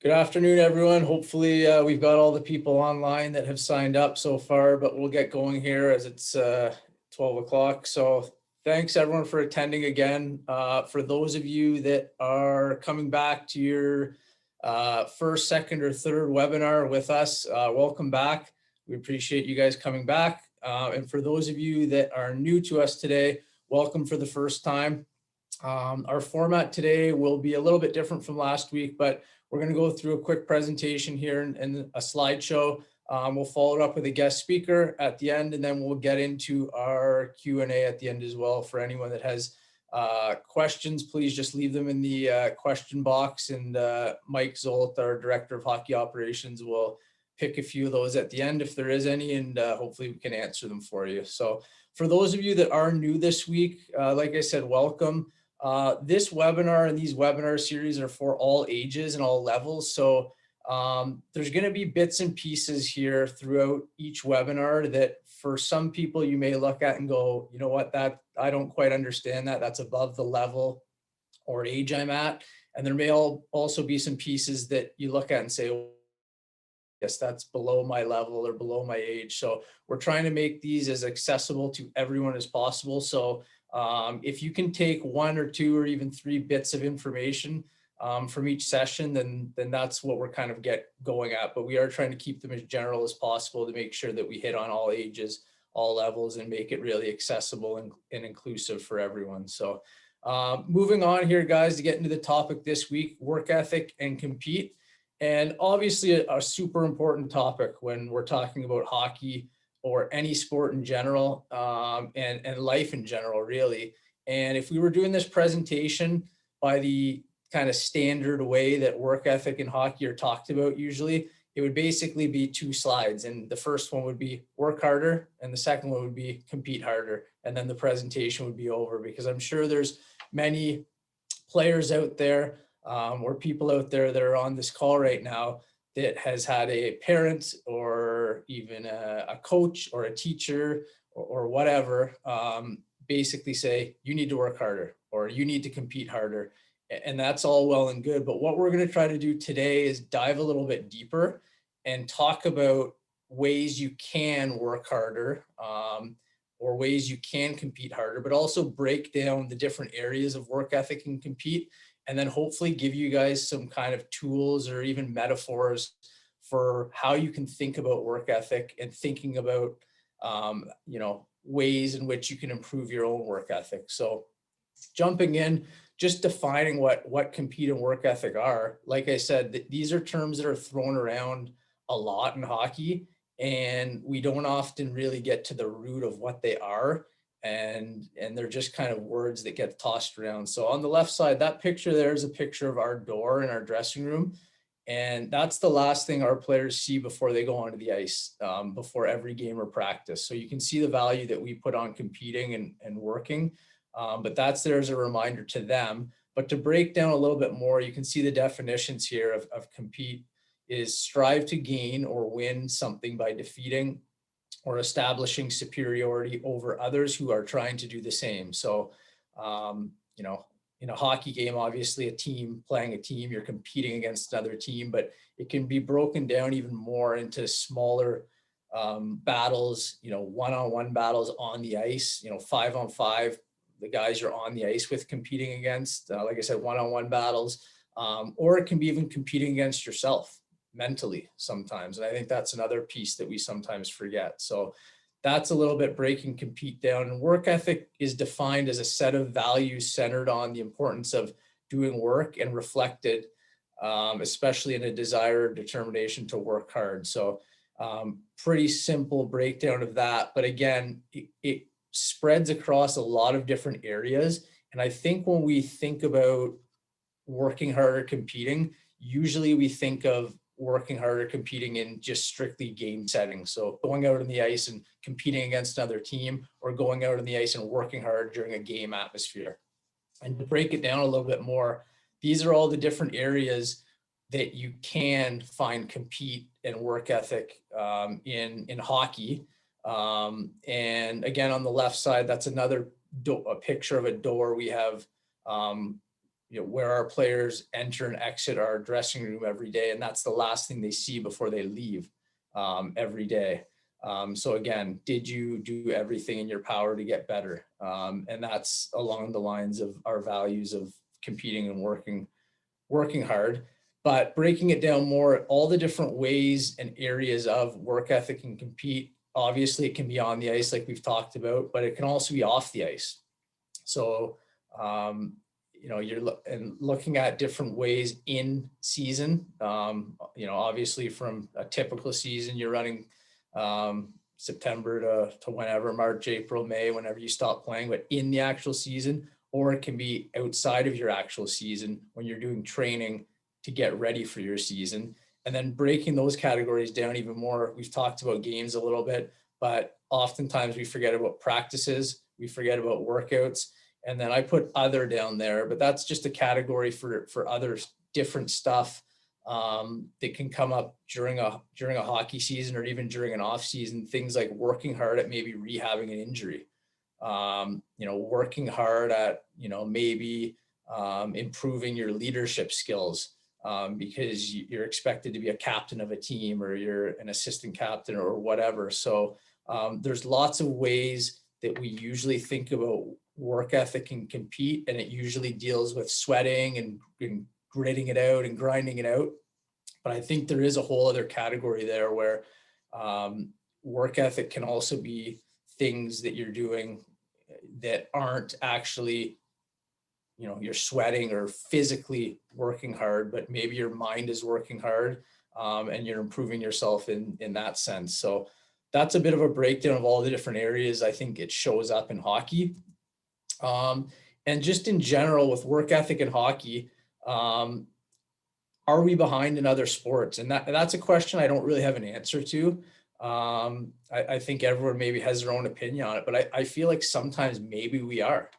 Good afternoon, everyone. Hopefully, we've got all the people online that have signed up so far, but we'll get going here as it's 12 o'clock. So thanks everyone for attending again. For those of you that are coming back to your first, second, or third webinar with us, welcome back. We appreciate you guys coming back. And for those of you that are new to us today, welcome for the first time. Our format today will be a little bit different from last week, but we're going to go through a quick presentation here and a slideshow. We'll follow it up with a guest speaker at the end, and then we'll get into our Q&A at the end as well. For anyone that has questions, please just leave them in the question box, and Mike Zolt, our Director of Hockey Operations, will pick a few of those at the end if there is any, and hopefully we can answer them for you. So for those of you that are new this week, like I said, welcome. This webinar and these webinar series are for all ages and all levels. So there's going to be bits and pieces here throughout each webinar that for some people you may look at and go, you know what, that I don't quite understand that. That's above the level or age I'm at. And there may also be some pieces that you look at and say, oh, yes, that's below my level or below my age. So we're trying to make these as accessible to everyone as possible. So if you can take one or two or even three bits of information from each session, then that's what we're kind of get going at. But we are trying to keep them as general as possible to make sure that we hit on all ages, all levels, and make it really accessible and inclusive for everyone. So moving on here, guys, to get into the topic this week, work ethic and compete. And obviously a super important topic when we're talking about hockey or any sport in general, and life in general, really. And if we were doing this presentation by the kind of standard way that work ethic and hockey are talked about usually, it would basically be two slides. And the first one would be work harder, and the second one would be compete harder. And then the presentation would be over, because I'm sure there's many players out there or people out there that are on this call right now that has had a parent or even a coach or a teacher or whatever basically say, you need to work harder or you need to compete harder. And that's all well and good. But what we're going to try to do today is dive a little bit deeper and talk about ways you can work harder or ways you can compete harder, but also break down the different areas of work ethic and compete, and then hopefully give you guys some kind of tools or even metaphors for how you can think about work ethic and thinking about, ways in which you can improve your own work ethic. So jumping in, just defining what compete and work ethic are. Like I said, these are terms that are thrown around a lot in hockey, and we don't often really get to the root of what they are. And they're just kind of words that get tossed around. So on the left side, that picture there is a picture of our door in our dressing room. And that's the last thing our players see before they go onto the ice, before every game or practice. So you can see the value that we put on competing and working, but that's there as a reminder to them. But to break down a little bit more, you can see the definitions here of compete is strive to gain or win something by defeating or establishing superiority over others who are trying to do the same. So, in a hockey game, obviously a team playing a team, you're competing against another team, but it can be broken down even more into smaller battles, one-on-one battles on the ice, 5-on-5, the guys you're on the ice with competing against, like I said, one-on-one battles, or it can be even competing against yourself mentally sometimes. And I think that's another piece that we sometimes forget. So that's a little bit breaking compete down. And work ethic is defined as a set of values centered on the importance of doing work and reflected, especially in a desire or determination to work hard. So pretty simple breakdown of that. But again, it spreads across a lot of different areas. And I think when we think about working harder, competing, usually we think of working harder, competing in just strictly game settings. So going out on the ice and competing against another team, or going out on the ice and working hard during a game atmosphere. And to break it down a little bit more, these are all the different areas that you can find compete and work ethic in hockey. And again, on the left side, that's another a picture of a door we have where our players enter and exit our dressing room every day, and that's the last thing they see before they leave every day. So again, did you do everything in your power to get better? And that's along the lines of our values of competing and working hard, but breaking it down more, all the different ways and areas of work ethic and compete. Obviously, it can be on the ice like we've talked about, but it can also be off the ice. So, you're looking at different ways in season. Obviously from a typical season, you're running September to whenever, March, April, May, whenever you stop playing, but in the actual season, or it can be outside of your actual season when you're doing training to get ready for your season. And then breaking those categories down even more. We've talked about games a little bit, but oftentimes we forget about practices, we forget about workouts. And then I put other down there, but that's just a category for other different stuff that can come up during a hockey season or even during an off season. Things like working hard at maybe rehabbing an injury, working hard at, maybe improving your leadership skills because you're expected to be a captain of a team or you're an assistant captain or whatever. So there's lots of ways that we usually think about work ethic and compete, and it usually deals with sweating and gritting it out and grinding it out. But I think there is a whole other category there where work ethic can also be things that you're doing that aren't actually, you're sweating or physically working hard, but maybe your mind is working hard and you're improving yourself in that sense. So that's a bit of a breakdown of all the different areas I think it shows up in hockey. And just in general with work ethic in hockey, are we behind in other sports? And that's a question I don't really have an answer to. I think everyone maybe has their own opinion on it, but I feel like sometimes maybe we are.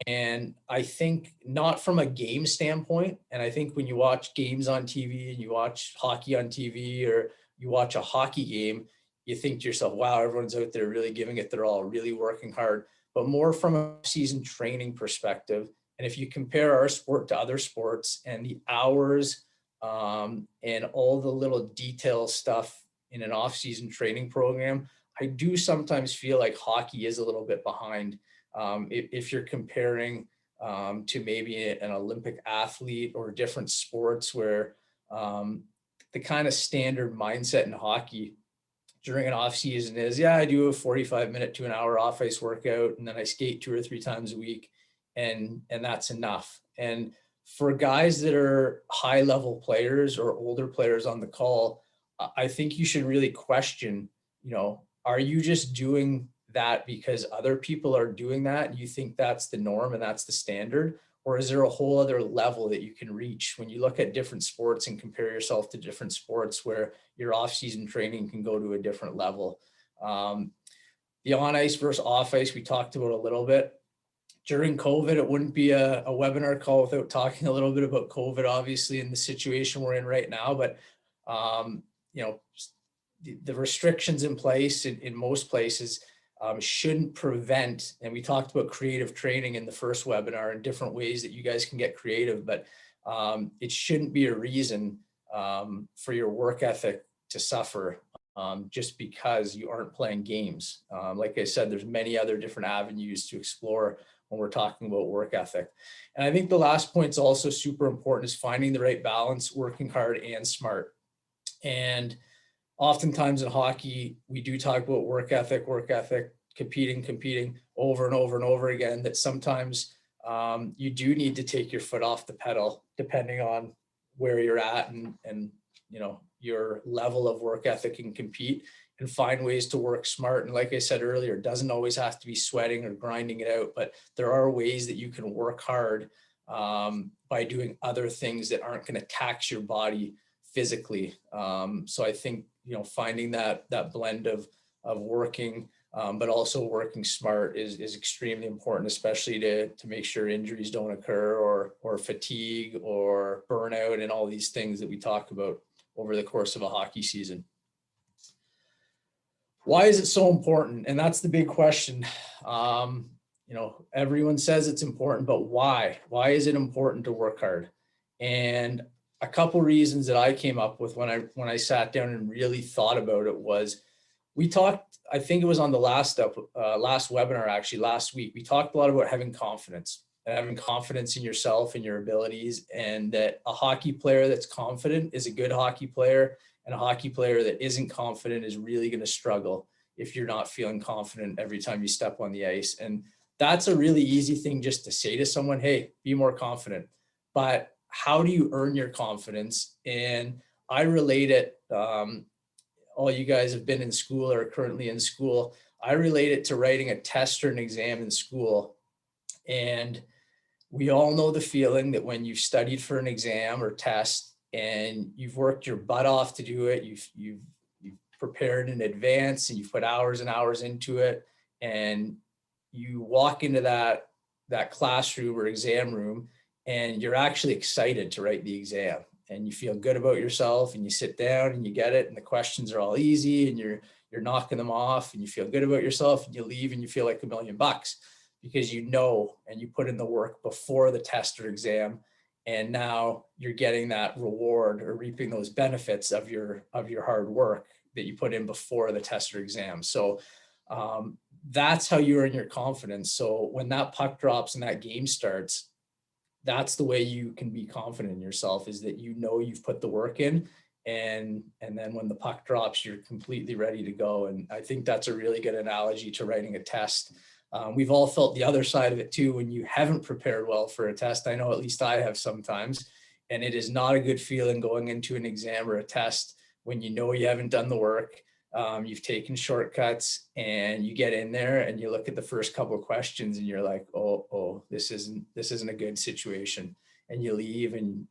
And I think not from a game standpoint. And I think when you watch games on TV and you watch hockey on TV or you watch a hockey game, you think to yourself, wow, everyone's out there really giving it their all, really working hard, but more from a season training perspective. And if you compare our sport to other sports and the hours and all the little detail stuff in an off-season training program, I do sometimes feel like hockey is a little bit behind. If you're comparing to maybe an Olympic athlete or different sports where the kind of standard mindset in hockey during an off season is, yeah, I do a 45-minute to an hour off ice workout, and then I skate 2 or 3 times a week, and that's enough. And for guys that are high level players or older players on the call, I think you should really question, are you just doing that because other people are doing that and you think that's the norm and that's the standard? Or is there a whole other level that you can reach when you look at different sports and compare yourself to different sports where your off-season training can go to a different level? The on ice versus off ice, we talked about a little bit. During COVID, it wouldn't be a webinar call without talking a little bit about COVID, obviously, in the situation we're in right now. But, the restrictions in place in most places shouldn't prevent, and we talked about creative training in the first webinar and different ways that you guys can get creative, but it shouldn't be a reason for your work ethic to suffer just because you aren't playing games. Like I said, there's many other different avenues to explore when we're talking about work ethic. And I think the last point is also super important, is finding the right balance, working hard and smart. And oftentimes in hockey, we do talk about work ethic, competing over and over and over again, that sometimes you do need to take your foot off the pedal depending on where you're at and your level of work ethic and compete, and find ways to work smart. And like I said earlier, it doesn't always have to be sweating or grinding it out, but there are ways that you can work hard by doing other things that aren't going to tax your body physically. So I think, finding that blend of working, but also working smart is extremely important, especially to make sure injuries don't occur or fatigue or burnout and all these things that we talk about over the course of a hockey season. Why is it so important? And that's the big question. everyone says it's important, but why? Why is it important to work hard? And a couple reasons that I came up with when I sat down and really thought about it was, we talked, I think it was on the last webinar, actually last week, we talked a lot about having confidence in yourself and your abilities, and that a hockey player that's confident is a good hockey player, and a hockey player that isn't confident is really going to struggle if you're not feeling confident every time you step on the ice. And that's a really easy thing just to say to someone, hey, be more confident. But how do you earn your confidence? And I relate it, all you guys have been in school or are currently in school, I relate it to writing a test or an exam in school. And we all know the feeling that when you've studied for an exam or test and you've worked your butt off to do it, you've prepared in advance and you've put hours and hours into it, and you walk into that classroom or exam room and you're actually excited to write the exam, and you feel good about yourself, and you sit down and you get it, and the questions are all easy, and you're knocking them off, and you feel good about yourself, and you leave and you feel like $1,000,000 because and you put in the work before the test or exam, and now you're getting that reward or reaping those benefits of your hard work that you put in before the test or exam. So that's how you earn your confidence. So when that puck drops and that game starts, that's the way you can be confident in yourself, is that you've put the work in, and then when the puck drops, you're completely ready to go. And I think that's a really good analogy to writing a test. We've all felt the other side of it too, when you haven't prepared well for a test. I know at least I have sometimes, and it is not a good feeling going into an exam or a test when you haven't done the work. You've taken shortcuts, and you get in there and you look at the first couple of questions and you're like, oh, this isn't a good situation. And you leave, and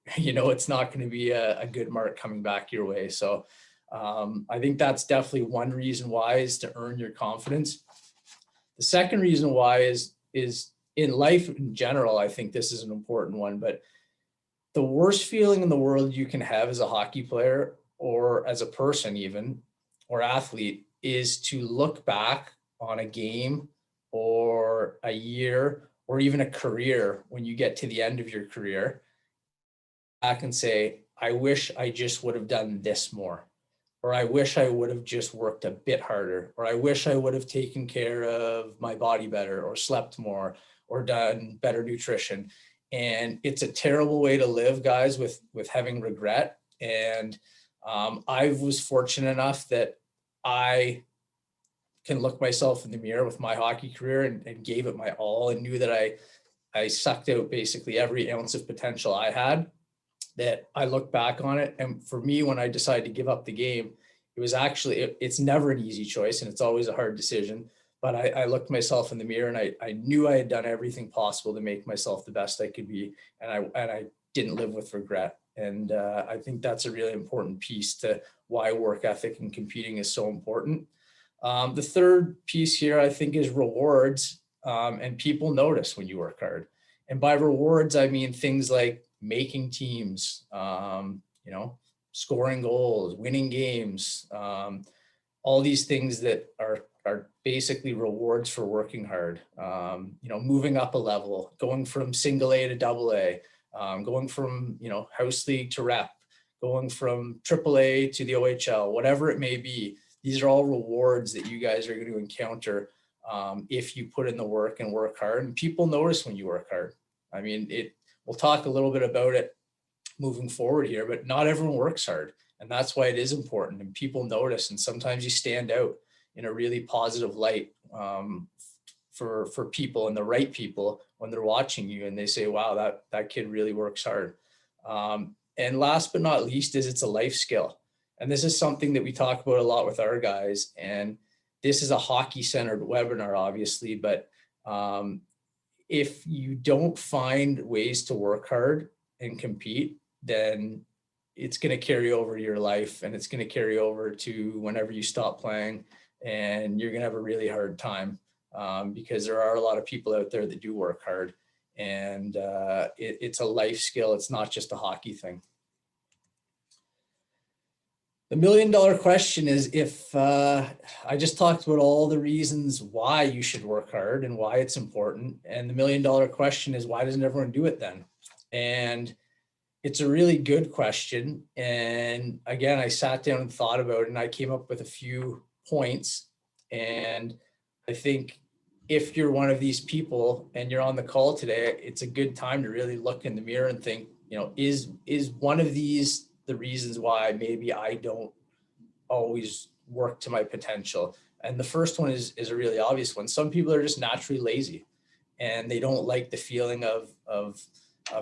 it's not going to be a good mark coming back your way. So I think that's definitely one reason why, is to earn your confidence. The second reason why is in life in general. I think this is an important one, but the worst feeling in the world you can have as a hockey player, or as a person even, or athlete, is to look back on a game or a year or even a career, when you get to the end of your career, back and say, I wish I just would have done this more, or I wish I would have just worked a bit harder, or I wish I would have taken care of my body better, or slept more, or done better nutrition. And it's a terrible way to live, guys, with having regret. And I was fortunate enough that I can look myself in the mirror with my hockey career, and gave it my all, and knew that I sucked out basically every ounce of potential I had. That I look back on it, and for me, when I decided to give up the game, it was actually, it's never an easy choice, and it's always a hard decision. But I looked myself in the mirror, and I knew I had done everything possible to make myself the best I could be, and I didn't live with regret. And I think that's a really important piece to why work ethic and competing is so important. The third piece here, I think, is rewards. And people notice when you work hard. And by rewards, I mean things like making teams, scoring goals, winning games, all these things that are basically rewards for working hard. Moving up a level, going from single A to double A, going from, house league to rep, going from triple A to the OHL, whatever it may be. These are all rewards that you guys are going to encounter if you put in the work and work hard. And people notice when you work hard. I mean, we'll talk a little bit about it moving forward here, but not everyone works hard. And that's why it is important. And people notice, and sometimes you stand out in a really positive light for people, and the right people, when they're watching you and they say, wow, that kid really works hard. And last but not least is, it's a life skill. And this is something that we talk about a lot with our guys. And this is a hockey centered webinar, obviously, but if you don't find ways to work hard and compete, then it's going to carry over to your life, and it's going to carry over to whenever you stop playing, and you're going to have a really hard time because there are a lot of people out there that do work hard, and it's a life skill. It's not just a hockey thing. The $1 million question is if I just talked about all the reasons why you should work hard and why it's important. And the $1 million question is, why doesn't everyone do it then? And it's a really good question. And again, I sat down and thought about it, and I came up with a few points. And I think if you're one of these people and you're on the call today, it's a good time to really look in the mirror and think, is one of these the reasons why maybe I don't always work to my potential? And the first one is a really obvious one. Some people are just naturally lazy, and they don't like the feeling of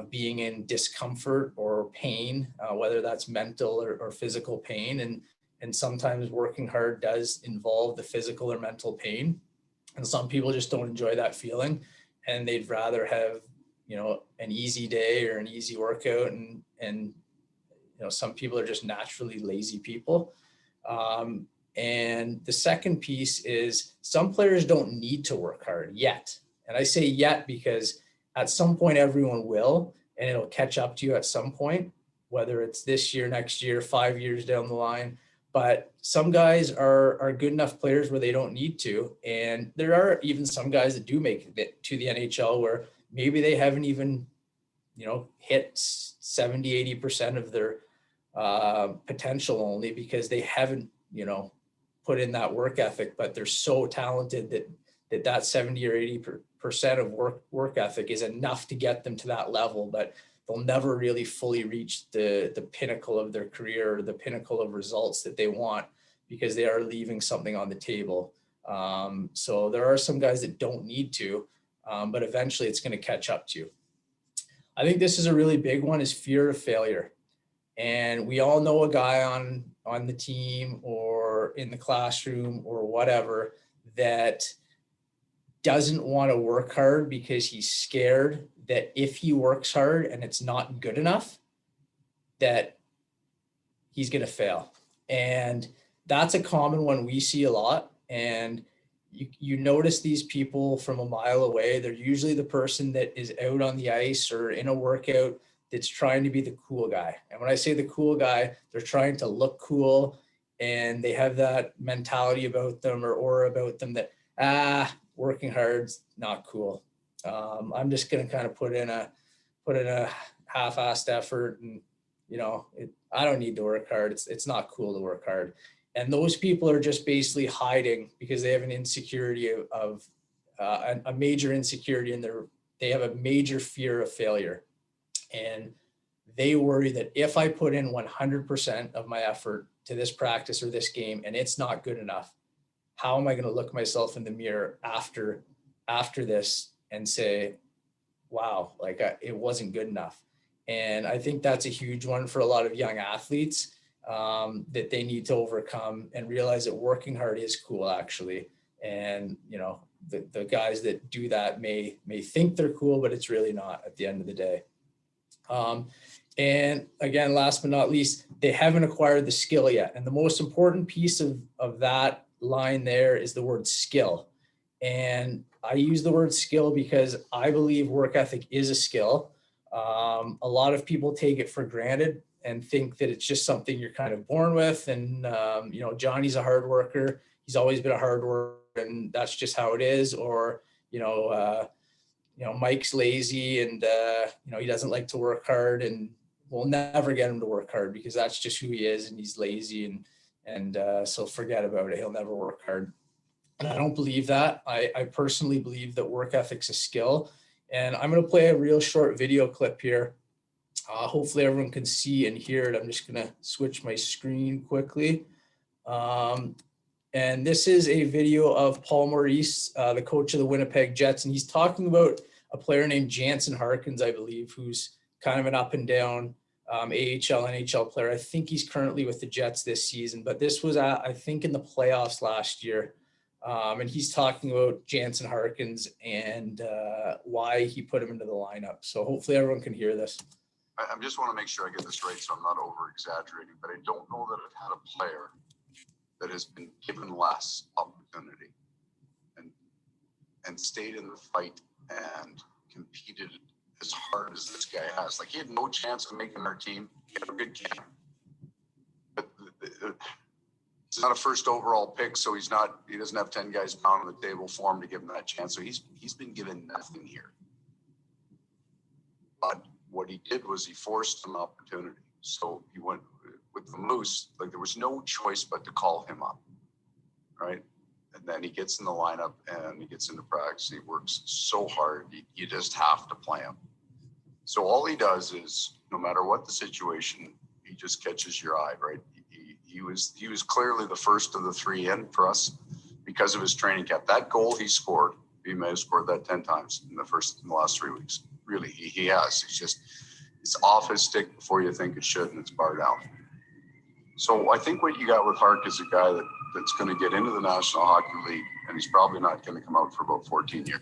being in discomfort or pain, whether that's mental or physical pain. And sometimes working hard does involve the physical or mental pain. And some people just don't enjoy that feeling, and they'd rather have, an easy day or an easy workout. And some people are just naturally lazy people. And the second piece is some players don't need to work hard yet. And I say yet because at some point everyone will, and it'll catch up to you at some point, whether it's this year, next year, 5 years down the line. But some guys are good enough players where they don't need to. And there are even some guys that do make it to the NHL where maybe they haven't even, hit 70, 80% of their potential, only because they haven't, put in that work ethic, but they're so talented that 70 or 80% of work ethic is enough to get them to that level, but they'll never really fully reach the pinnacle of their career or the pinnacle of results that they want, because they are leaving something on the table. So there are some guys that don't need to, but eventually it's going to catch up to you. I think this is a really big one, is fear of failure. And we all know a guy on the team or in the classroom or whatever that doesn't want to work hard because he's scared that if he works hard and it's not good enough, that he's going to fail. And that's a common one we see a lot. And you notice these people from a mile away. They're usually the person that is out on the ice or in a workout that's trying to be the cool guy. And when I say the cool guy, they're trying to look cool, and they have that mentality about them or aura about them that, working hard's not cool. I'm just going to kind of put in a half-assed effort, and I don't need to work hard. It's not cool to work hard. And those people are just basically hiding because they have an insecurity of a major insecurity, and they have a major fear of failure. And they worry that if I put in 100% of my effort to this practice or this game and it's not good enough, how am I going to look myself in the mirror after this and say, wow, it wasn't good enough? And I think that's a huge one for a lot of young athletes, that they need to overcome and realize that working hard is cool, actually. And, the guys that do that may think they're cool, but it's really not at the end of the day. And again, last but not least, they haven't acquired the skill yet. And the most important piece of that line there is the word skill. And I use the word skill because I believe work ethic is a skill. A lot of people take it for granted and think that it's just something you're kind of born with. And, Johnny's a hard worker. He's always been a hard worker, and that's just how it is. Or, Mike's lazy and, he doesn't like to work hard, and we'll never get him to work hard because that's just who he is, and he's lazy. And so forget about it. He'll never work hard. And I don't believe that. I personally believe that work ethic's a skill. And I'm going to play a real short video clip here. Hopefully everyone can see and hear it. I'm just going to switch my screen quickly. And this is a video of Paul Maurice, the coach of the Winnipeg Jets. And he's talking about a player named Jansen Harkins, I believe, who's kind of an up and down AHL, NHL player. I think he's currently with the Jets this season, but this was, I think, in the playoffs last year. And he's talking about Jansen Harkins and why he put him into the lineup. So hopefully everyone can hear this. I just want to make sure I get this right, so I'm not over exaggerating, but I don't know that I've had a player that has been given less opportunity and stayed in the fight and competed as hard as this guy has. Like, he had no chance of making our team. He had a good game, but he's not a first overall pick, so he doesn't have 10 guys pounding the table for him to give him that chance. So he's been given nothing here. But what he did was he forced an opportunity. So he went with the Moose, like there was no choice but to call him up, right? And then he gets in the lineup and he gets into practice. He works so hard. You just have to play him. So all he does is, no matter what the situation, he just catches your eye, right? He was clearly the first of the three in for us because of his training camp. That goal he scored, he may have scored that 10 times in the last 3 weeks. Really, he has. It's off his stick before you think it should, and it's barred out. So I think what you got with Hark is a guy that's going to get into the National Hockey League, and he's probably not going to come out for about 14 years.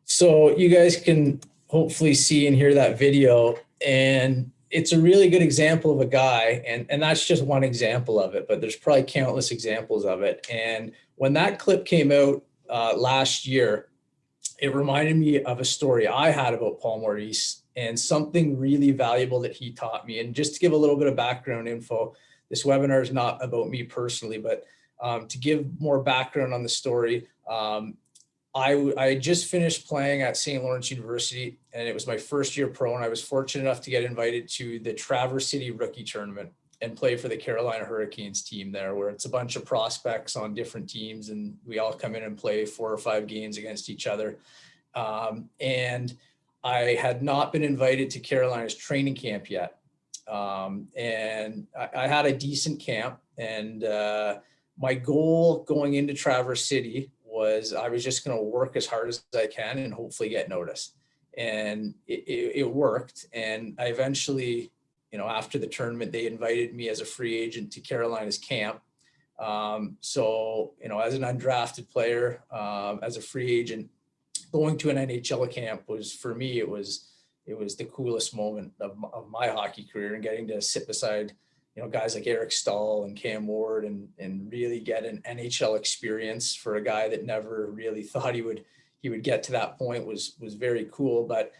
So you guys can hopefully see and hear that video, and it's a really good example of a guy, and that's just one example of it, but there's probably countless examples of it. And when that clip came out last year, it reminded me of a story I had about Paul Maurice and something really valuable that he taught me. And just to give a little bit of background info, this webinar is not about me personally, but to give more background on the story, I had just finished playing at St. Lawrence University, and it was my first year pro, and I was fortunate enough to get invited to the Traverse City Rookie Tournament and play for the Carolina Hurricanes team there, where it's a bunch of prospects on different teams, and we all come in and play 4 or 5 games against each other. And I had not been invited to Carolina's training camp yet. And I had a decent camp, and my goal going into Traverse City was I was just going to work as hard as I can and hopefully get noticed. And it worked. And I eventually, after the tournament, they invited me as a free agent to Carolina's camp. So, as an undrafted player, as a free agent, going to an NHL camp was, for me, it was the coolest moment of my hockey career, and getting to sit beside, guys like Eric Stahl and Cam Ward and really get an NHL experience for a guy that never really thought he would get to that point was very cool. But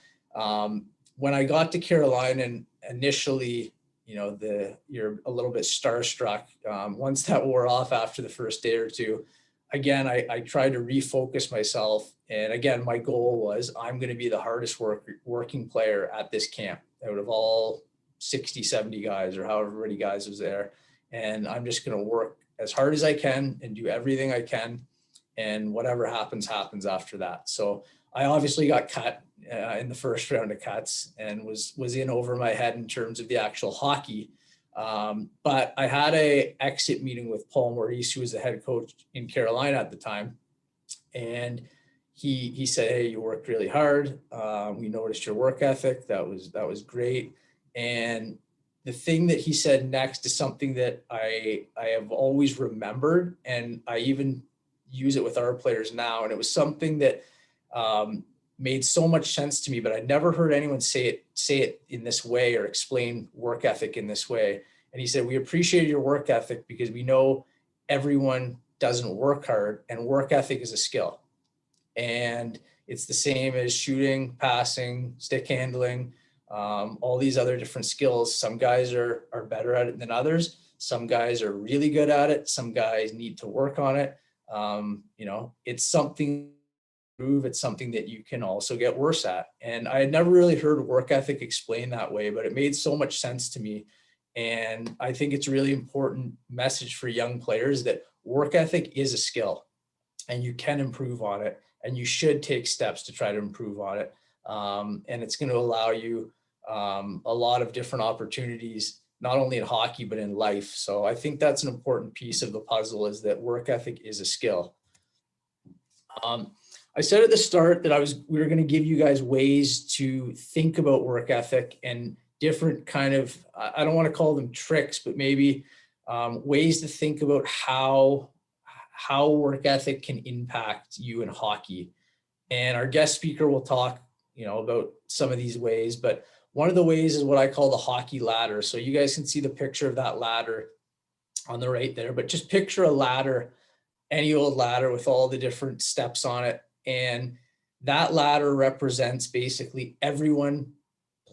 when I got to Carolina, and initially, you're a little bit starstruck. Once that wore off after the first day or two, again, I tried to refocus myself. And again, my goal was I'm going to be the hardest working player at this camp out of all 60, 70 guys or however many guys was there. And I'm just going to work as hard as I can and do everything I can. And whatever happens, happens after that. So I obviously got cut in the first round of cuts and was in over my head in terms of the actual hockey. But I had a exit meeting with Paul Maurice, who was the head coach in Carolina at the time. And he said, "Hey, you worked really hard. We noticed your work ethic. That was great." And the thing that he said next is something that I have always remembered, and I even use it with our players now. And it was something that made so much sense to me, but I never heard anyone say it in this way or explain work ethic in this way. And he said, "We appreciate your work ethic because we know everyone doesn't work hard, and work ethic is a skill. And it's the same as shooting, passing, stick handling, all these other different skills. Some guys are better at it than others. Some guys are really good at it. Some guys need to work on it. It's something to improve. It's something that you can also get worse at." And I had never really heard work ethic explained that way, but it made so much sense to me. And I think it's a really important message for young players that work ethic is a skill, and you can improve on it, and you should take steps to try to improve on it. And it's going to allow you a lot of different opportunities, not only in hockey, but in life. So I think that's an important piece of the puzzle, is that work ethic is a skill. I said at the start that we were going to give you guys ways to think about work ethic and different kind of, I don't want to call them tricks, but maybe ways to think about how work ethic can impact you in hockey. And our guest speaker will talk, about some of these ways, but one of the ways is what I call the hockey ladder. So you guys can see the picture of that ladder on the right there, but just picture a ladder, any old ladder with all the different steps on it. And that ladder represents basically everyone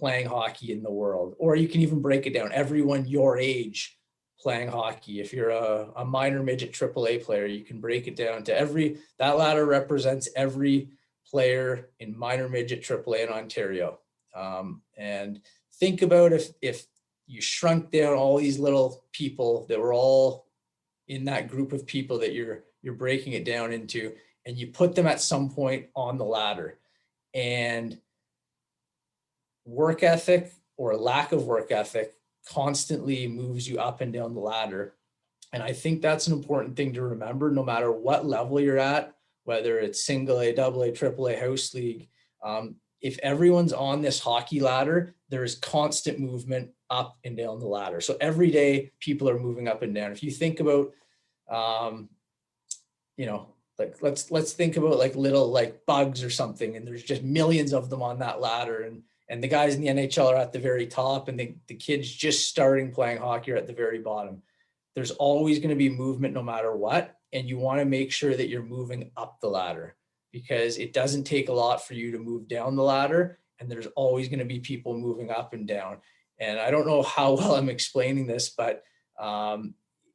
playing hockey in the world. Or you can even break it down, everyone your age playing hockey. If you're a minor midget AAA player, you can break it down to that ladder represents every player in minor midget AAA in Ontario. And think about if you shrunk down all these little people that were all in that group of people that you're breaking it down into, and you put them at some point on the ladder, and work ethic or lack of work ethic constantly moves you up and down the ladder. And I think that's an important thing to remember, no matter what level you're at, whether it's single A, double A, triple A, house league. If everyone's on this hockey ladder, there's constant movement up and down the ladder. So every day people are moving up and down. If you think about, like let's think about like little like bugs or something, and there's just millions of them on that ladder, and the guys in the NHL are at the very top, and the kids just starting playing hockey are at the very bottom. There's always going to be movement no matter what, and you want to make sure that you're moving up the ladder, because it doesn't take a lot for you to move down the ladder, and there's always going to be people moving up and down. And I don't know how well I'm explaining this, but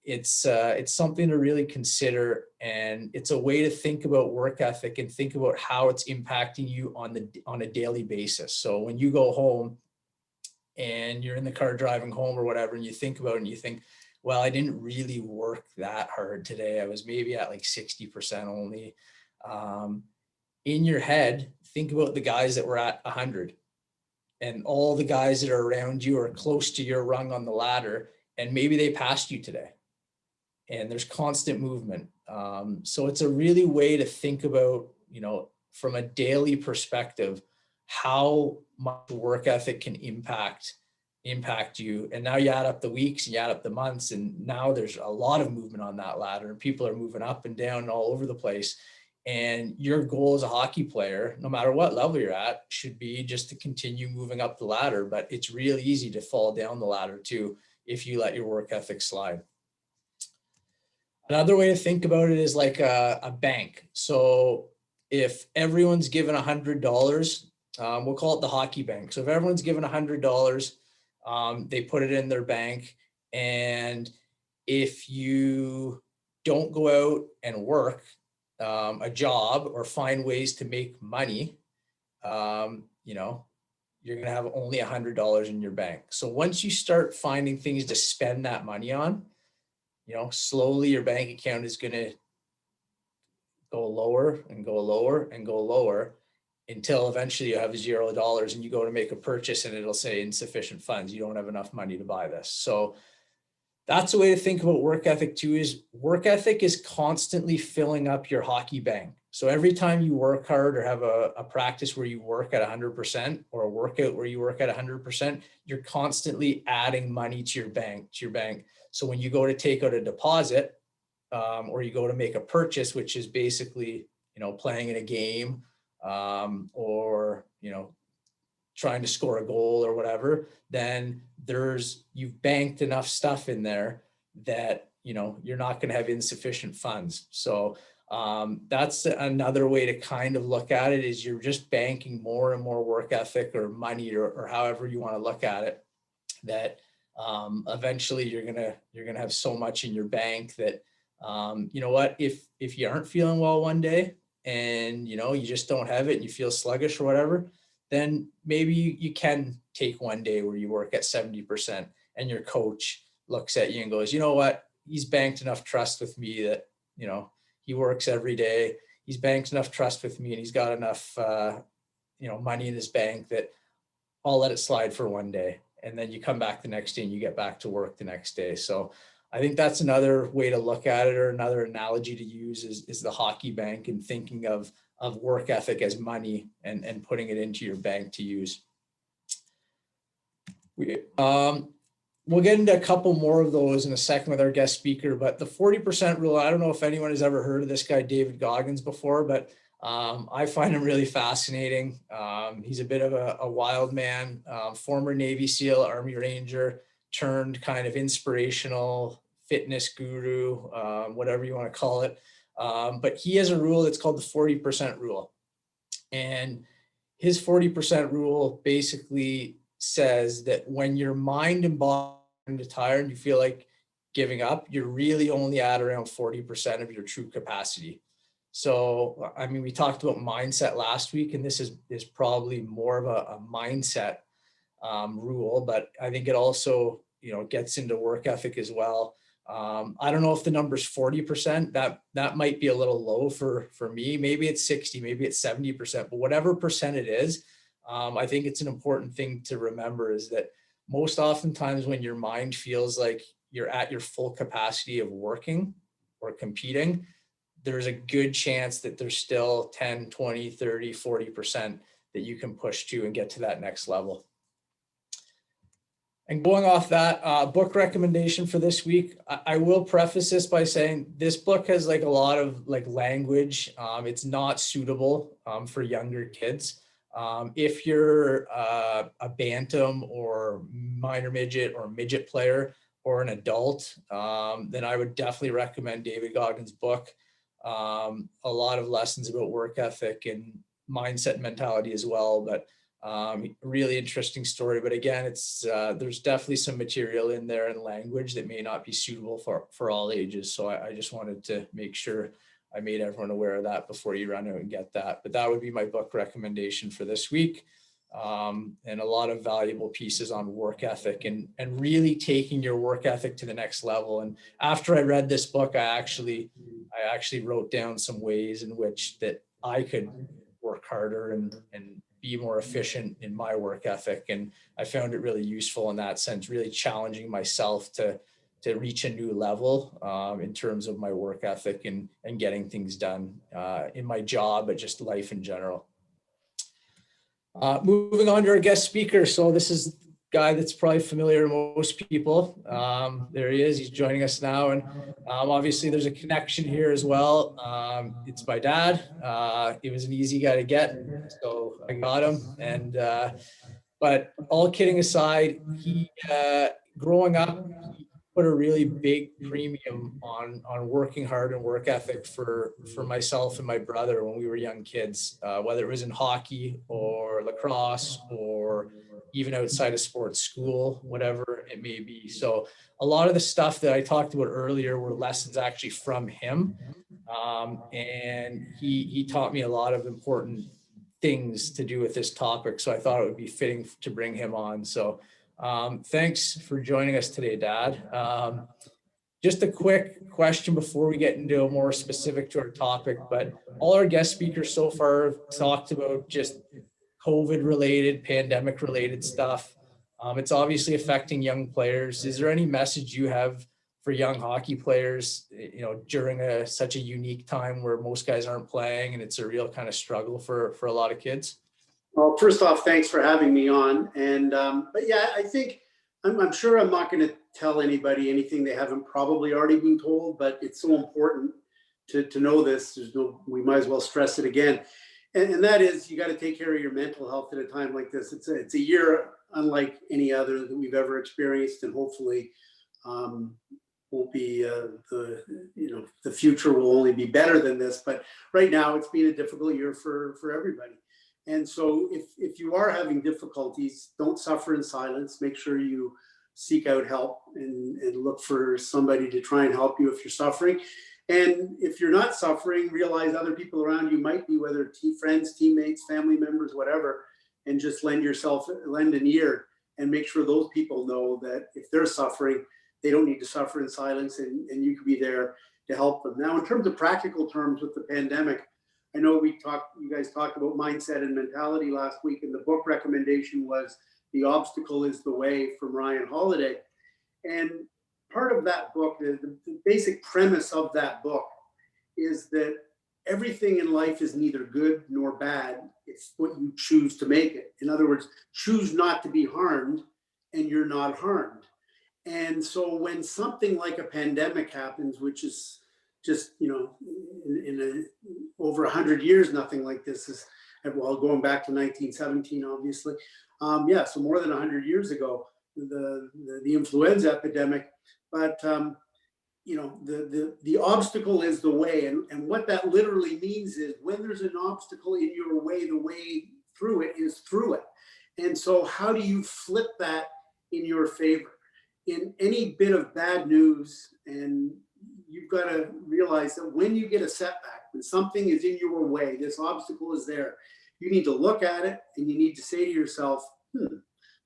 it's something to really consider, and it's a way to think about work ethic and think about how it's impacting you on a daily basis. So when you go home and you're in the car driving home or whatever, and you think about it and you think, well, I didn't really work that hard today. I was maybe at like 60% only. In your head, think about the guys that were at 100, and all the guys that are around you are close to your rung on the ladder, and maybe they passed you today. And there's constant movement. So it's a really way to think about, from a daily perspective, how much work ethic can impact you. And now you add up the weeks and you add up the months, and now there's a lot of movement on that ladder, and people are moving up and down all over the place. And your goal as a hockey player, no matter what level you're at, should be just to continue moving up the ladder. But it's really easy to fall down the ladder too if you let your work ethic slide. Another way to think about it is like a bank. So if everyone's given $100, we'll call it the hockey bank. So if everyone's given $100, they put it in their bank. And if you don't go out and work a job or find ways to make money, you're going to have only $100 in your bank. So once you start finding things to spend that money on, slowly your bank account is going to go lower and go lower and go lower until eventually you have $0 and you go to make a purchase and it'll say insufficient funds. You don't have enough money to buy this. So that's a way to think about work ethic too, is work ethic is constantly filling up your hockey bank. So every time you work hard or have a practice where you work at 100% or a workout where you work at 100%, you're constantly adding money to your bank. So when you go to take out a deposit or you go to make a purchase, which is basically, playing in a game or, trying to score a goal or whatever, then you've banked enough stuff in there that, you're not going to have insufficient funds. So that's another way to kind of look at it, is you're just banking more and more work ethic or money or however you want to look at it, that eventually you're gonna have so much in your bank that if you aren't feeling well one day and you just don't have it and you feel sluggish or whatever, then maybe you can take one day where you work at 70% and your coach looks at you and goes, you know what, he's banked enough trust with me that he works every day, he's banked enough trust with me, and he's got enough money in his bank that I'll let it slide for one day. And then you come back the next day and you get back to work the next day. So I think that's another way to look at it, or another analogy to use is the hockey bank, and thinking of work ethic as money and putting it into your bank to use. We'll get into a couple more of those in a second with our guest speaker, but the 40% rule, I don't know if anyone has ever heard of this guy, David Goggins, before, but I find him really fascinating. He's a bit of a wild man, former Navy SEAL, Army Ranger, turned kind of inspirational fitness guru, whatever you want to call it. But he has a rule that's called the 40% rule. And his 40% rule basically says that when your mind and body are tired and you feel like giving up, you're really only at around 40% of your true capacity. So, I mean, we talked about mindset last week, and this is probably more of a mindset rule, but I think it also, gets into work ethic as well. I don't know if the number's 40%. That might be a little low for me. Maybe it's 60, maybe it's 70%, but whatever percent it is, I think it's an important thing to remember is that most oftentimes when your mind feels like you're at your full capacity of working or competing, there's a good chance that there's still 10, 20, 30, 40% that you can push to and get to that next level. And going off that book recommendation for this week, I will preface this by saying this book has like a lot of like language. It's not suitable for younger kids. If you're a bantam or minor midget or midget player or an adult, then I would definitely recommend David Goggins' book. A lot of lessons about work ethic and mindset and mentality as well, but really interesting story. But again, it's there's definitely some material in there and language that may not be suitable for all ages. So I just wanted to make sure I made everyone aware of that before you run out and get that. But that would be my book recommendation for this week. And a lot of valuable pieces on work ethic and really taking your work ethic to the next level. And after I read this book, I actually wrote down some ways in which that I could work harder and be more efficient in my work ethic. And I found it really useful in that sense, really challenging myself to reach a new level in terms of my work ethic and getting things done in my job, but just life in general. Moving on to our guest speaker. So this is a guy that's probably familiar to most people. There he is. He's joining us now. And obviously there's a connection here as well. It's my dad. He was an easy guy to get, so I got him. And but all kidding aside, he growing up, he put a really big premium on working hard and work ethic for myself and my brother when we were young kids, whether it was in hockey or lacrosse or even outside of sports, school, whatever it may be. So a lot of the stuff that I talked about earlier were lessons actually from him. And he taught me a lot of important things to do with this topic. So I thought it would be fitting to bring him on. So thanks for joining us today, Dad. Just a quick question before we get into a more specific to our topic, but all our guest speakers so far have talked about just COVID related, pandemic related stuff. It's obviously affecting young players. Is there any message you have for young hockey players, during such a unique time where most guys aren't playing and it's a real kind of struggle for a lot of kids? Well, first off, thanks for having me on. And but yeah, I think I'm sure I'm not going to tell anybody anything they haven't probably already been told, but it's so important to know this. We might as well stress it again. And that is, you got to take care of your mental health at a time like this. It's a year unlike any other that we've ever experienced, and hopefully won't be the future will only be better than this. But right now, it's been a difficult year for everybody. And so if you are having difficulties, don't suffer in silence. Make sure you seek out help and look for somebody to try and help you if you're suffering. And if you're not suffering, realize other people around you might be, whether friends, teammates, family members, whatever, and just lend an ear and make sure those people know that if they're suffering, they don't need to suffer in silence, and you can be there to help them. Now, in terms of practical terms with the pandemic, I know you guys talked about mindset and mentality last week, and the book recommendation was The Obstacle is the Way from Ryan Holiday. And part of that book, the basic premise of that book is that everything in life is neither good nor bad. It's what you choose to make it. In other words, choose not to be harmed and you're not harmed. And so when something like a pandemic happens, which is just, over 100 years, nothing like this is, well, going back to 1917, obviously. So more than 100 years ago, the influenza epidemic, but the obstacle is the way. And what that literally means is when there's an obstacle in your way, the way through it is through it. And And so how do you flip that in your favor? In any bit of bad news, and you've got to realize that when you get a setback, when something is in your way, this obstacle is there, you need to look at it and you need to say to yourself,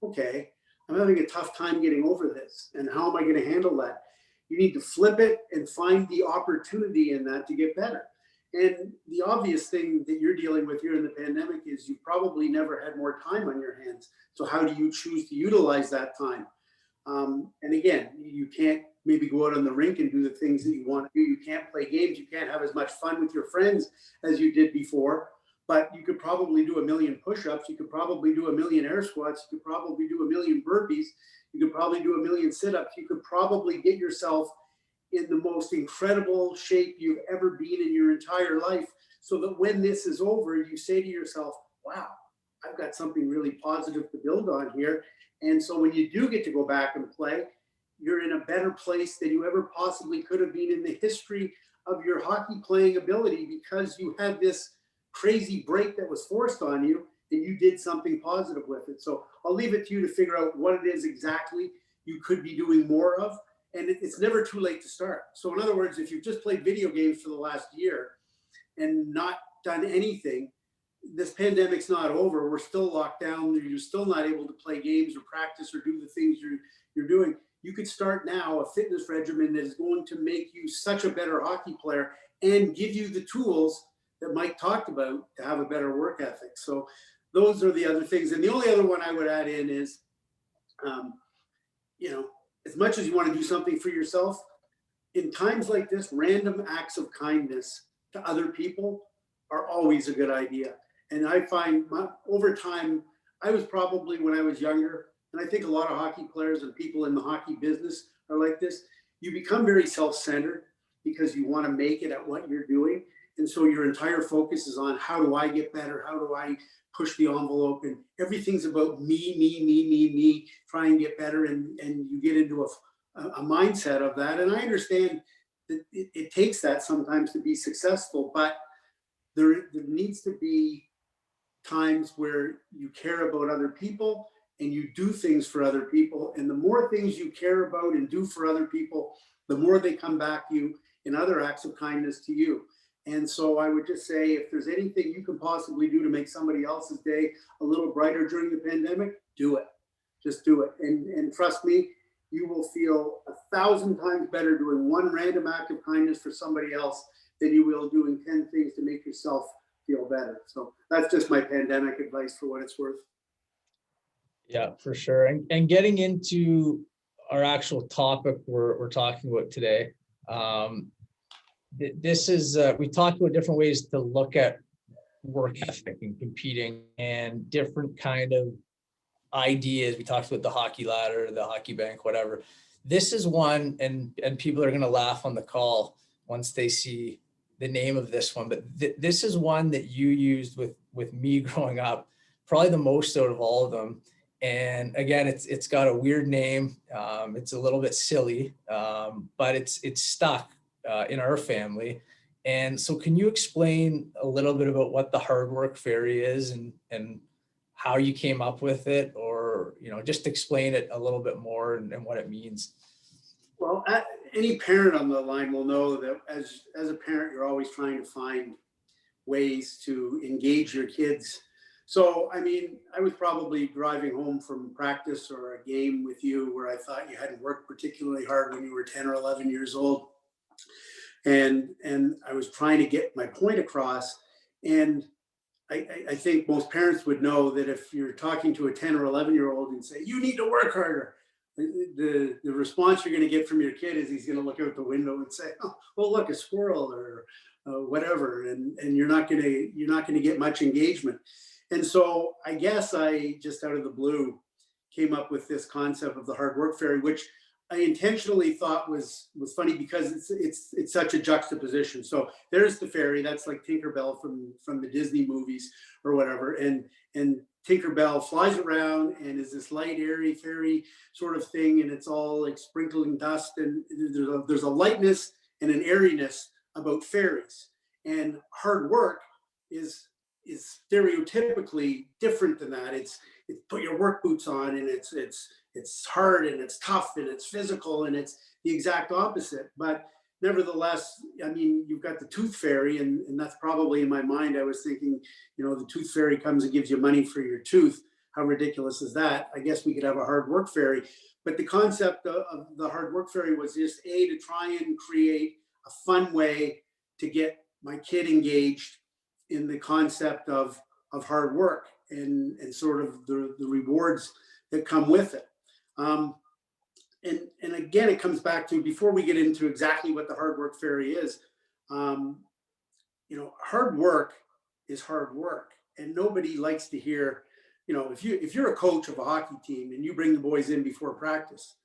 okay, I'm having a tough time getting over this. And how am I going to handle that? You need to flip it and find the opportunity in that to get better. And the obvious thing that you're dealing with here in the pandemic is you probably never had more time on your hands. So how do you choose to utilize that time? And again, you can't maybe go out on the rink and do the things that you want to do. You can't play games. You can't have as much fun with your friends as you did before. But you could probably do 1 million push-ups. You could probably do 1 million air squats. You could probably do 1 million burpees. You could probably do 1 million sit-ups. You could probably get yourself in the most incredible shape you've ever been in your entire life, so that when this is over, you say to yourself, wow, I've got something really positive to build on here. And so when you do get to go back and play, you're in a better place than you ever possibly could have been in the history of your hockey playing ability, because you had this crazy break that was forced on you and you did something positive with it. So I'll leave it to you to figure out what it is exactly you could be doing more of. And it's never too late to start. So in other words, if you've just played video games for the last year and not done anything, this pandemic's not over. We're still locked down. You're still not able to play games or practice or do the things you're doing. You could start now a fitness regimen that is going to make you such a better hockey player and give you the tools that Mike talked about to have a better work ethic. So those are the other things. And the only other one I would add in is, as much as you want to do something for yourself, in times like this, random acts of kindness to other people are always a good idea. And I find over time, I was probably, when I was younger, and I think a lot of hockey players and people in the hockey business are like this, you become very self-centered because you want to make it at what you're doing. And so your entire focus is on, how do I get better? How do I push the envelope? And everything's about me, try and get better. And you get into a mindset of that. And I understand that it takes that sometimes to be successful, but there needs to be times where you care about other people and you do things for other people. And the more things you care about and do for other people, the more they come back to you in other acts of kindness to you. And so I would just say, if there's anything you can possibly do to make somebody else's day a little brighter during the pandemic, do it. Just do it. And trust me, you will feel 1,000 times better doing one random act of kindness for somebody else than you will doing 10 things to make yourself feel better. So that's just my pandemic advice for what it's worth. Yeah, for sure. And getting into our actual topic we're talking about today. This is, we talked about different ways to look at work ethic and competing and different kind of ideas. We talked about the hockey ladder, the hockey bank, whatever. This is one, and people are going to laugh on the call once they see the name of this one, but this is one that you used with me growing up, probably the most out of all of them. And again, it's got a weird name. It's a little bit silly, but it's stuck in our family. And so can you explain a little bit about what the hard work fairy is and how you came up with it, or, just explain it a little bit more and what it means? Well, any parent on the line will know that as a parent, you're always trying to find ways to engage your kids. So, I mean, I was probably driving home from practice or a game with you where I thought you hadn't worked particularly hard when you were 10 or 11 years old. And I was trying to get my point across. And I think most parents would know that if you're talking to a 10 or 11-year-old and say, you need to work harder, the response you're going to get from your kid is he's going to look out the window and say, oh, well, look, a squirrel or whatever. And you're not going to get much engagement. And so I guess I just out of the blue came up with this concept of the hard work fairy, which I intentionally thought was funny because it's such a juxtaposition. So there's the fairy, that's like Tinkerbell from the Disney movies or whatever. And Tinkerbell flies around and is this light, airy fairy sort of thing. And it's all like sprinkling dust. And there's a lightness and an airiness about fairies. And hard work is is stereotypically different than that. It's put your work boots on, and it's hard, and it's tough, and it's physical, and it's the exact opposite. But nevertheless, I mean, you've got the tooth fairy, and that's probably in my mind. I was thinking, the tooth fairy comes and gives you money for your tooth. How ridiculous is that? I guess we could have a hard work fairy. But the concept of the hard work fairy was just to try and create a fun way to get my kid engaged in the concept of hard work and sort of the rewards that come with it. And again, it comes back to, before we get into exactly what the hard work fairy is, hard work is hard work, and nobody likes to hear, if you're a coach of a hockey team and you bring the boys in before practice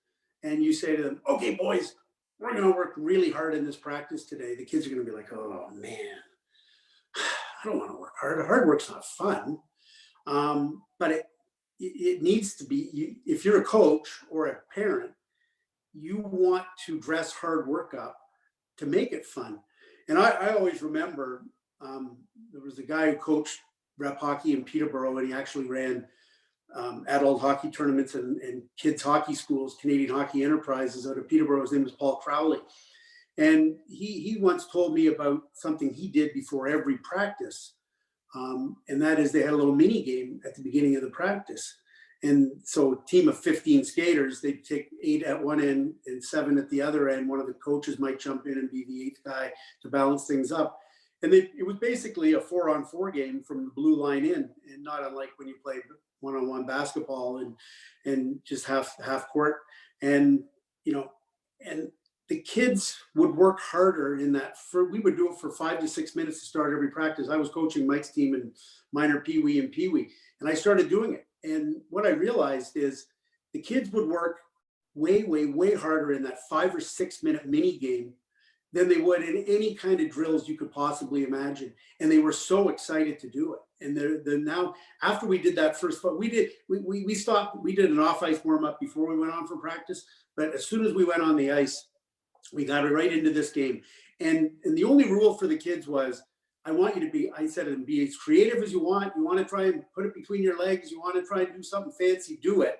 and you say to them, okay, boys, we're going to work really hard in this practice today. The kids are going to be like, oh man, I don't want to work hard. Hard work's not fun. But it needs to be, if you're a coach or a parent, you want to dress hard work up to make it fun. And I always remember, there was a guy who coached rep hockey in Peterborough, and he actually ran adult hockey tournaments and kids hockey schools, Canadian Hockey Enterprises out of Peterborough. His name was Paul Crowley. And he once told me about something he did before every practice. And that is, they had a little mini game at the beginning of the practice. And so a team of 15 skaters, they'd take 8 at one end and 7 at the other end. One of the coaches might jump in and be the 8th guy to balance things up. And it was basically a 4-on-4 game from the blue line in, and not unlike when you play one-on-one basketball and just half court. And, and the kids would work harder in that. We would do it for 5 to 6 minutes to start every practice. I was coaching Mike's team in minor Pee-wee and Pee-wee, and I started doing it. And what I realized is the kids would work way, way, way harder in that 5 or 6 minute mini game than they would in any kind of drills you could possibly imagine. And they were so excited to do it. And they're now, after we did that first, we stopped, we did an off ice warm up before we went on for practice. But as soon as we went on the ice, we got right into this game. And the only rule for the kids was, I want you to be, I said, and be as creative as you want. You want to try and put it between your legs. You want to try and do something fancy, do it.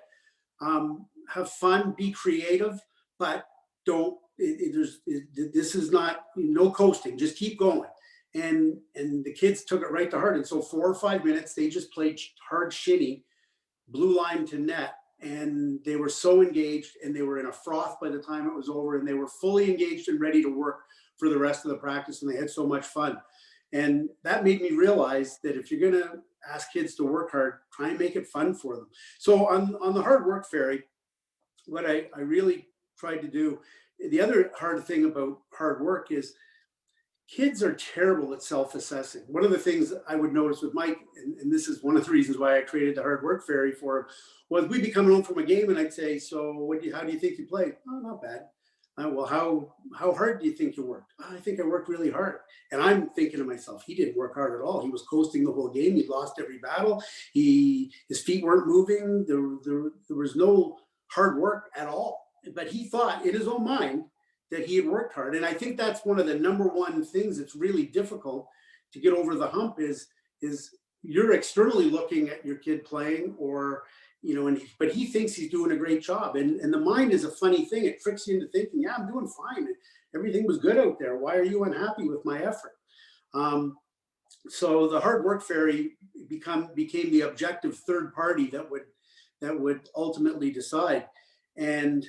Have fun, be creative, but don't, this is not, no coasting, just keep going. And the kids took it right to heart. And so 4 or 5 minutes, they just played hard shinny, blue line to net. And they were so engaged, and they were in a froth by the time it was over, and they were fully engaged and ready to work for the rest of the practice. And they had so much fun. And that made me realize that if you're going to ask kids to work hard, try and make it fun for them. So on the hard work fairy, what I really tried to do, the other hard thing about hard work is kids are terrible at self-assessing. One of the things I would notice with Mike, and this is one of the reasons why I created the hard work fairy for him, was we'd be coming home from a game and I'd say, so how do you think you played? Oh, not bad. Well, how hard do you think you worked? I think I worked really hard. And I'm thinking to myself, he didn't work hard at all. He was coasting the whole game. He lost every battle. His feet weren't moving. There was no hard work at all. But he thought in his own mind that he had worked hard. And I think that's one of the number one things that's really difficult to get over the hump is you're externally looking at your kid playing, or but he thinks he's doing a great job. And the mind is a funny thing. It tricks you into thinking, yeah, I'm doing fine. Everything was good out there. Why are you unhappy with my effort? So the hard work fairy became the objective third party that would ultimately decide. And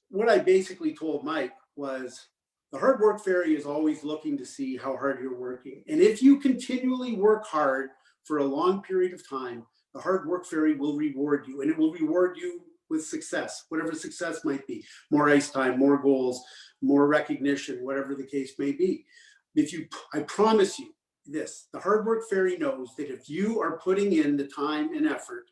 what I basically told Mike was, the hard work fairy is always looking to see how hard you're working. And if you continually work hard for a long period of time, the hard work fairy will reward you, and it will reward you with success, whatever success might be, more ice time, more goals, more recognition, whatever the case may be. I promise you this, the hard work fairy knows that if you are putting in the time and effort,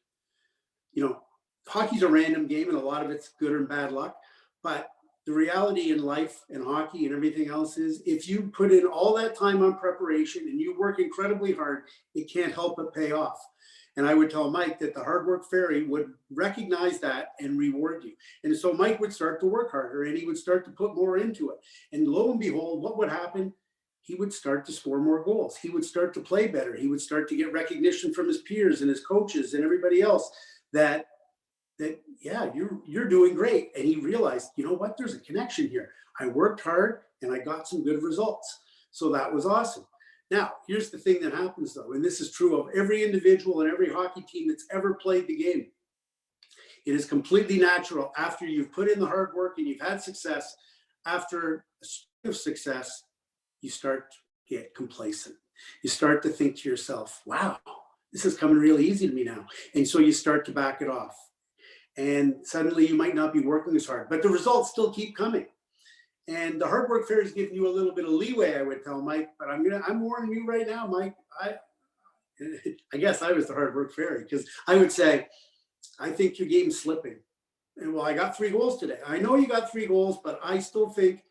hockey's a random game and a lot of it's good and bad luck, but the reality in life and hockey and everything else is, if you put in all that time on preparation and you work incredibly hard, it can't help but pay off. And I would tell Mike that the hard work fairy would recognize that and reward you. And so Mike would start to work harder and he would start to put more into it. And lo and behold, what would happen? he would start to score more goals. He would start to play better. He would start to get recognition from his peers and his coaches and everybody else that yeah, you're doing great. And he realized, you know what, there's a connection here. I worked hard and I got some good results. So that was awesome. Now, here's the thing that happens though, and this is true of every individual and every hockey team that's ever played the game. It is completely natural after you've put in the hard work and you've had success, after a string of success, you start to get complacent. You start to think to yourself, wow, this is coming really easy to me now. And so you start to back it off. And suddenly you might not be working as hard, but the results still keep coming. And the hard work fairy is giving you a little bit of leeway, I would tell Mike, but I'm warning you right now, Mike. I guess I was the hard work fairy, because I would say, I think your game's slipping. And well, I got 3 goals today. I know you got 3 goals, but I still think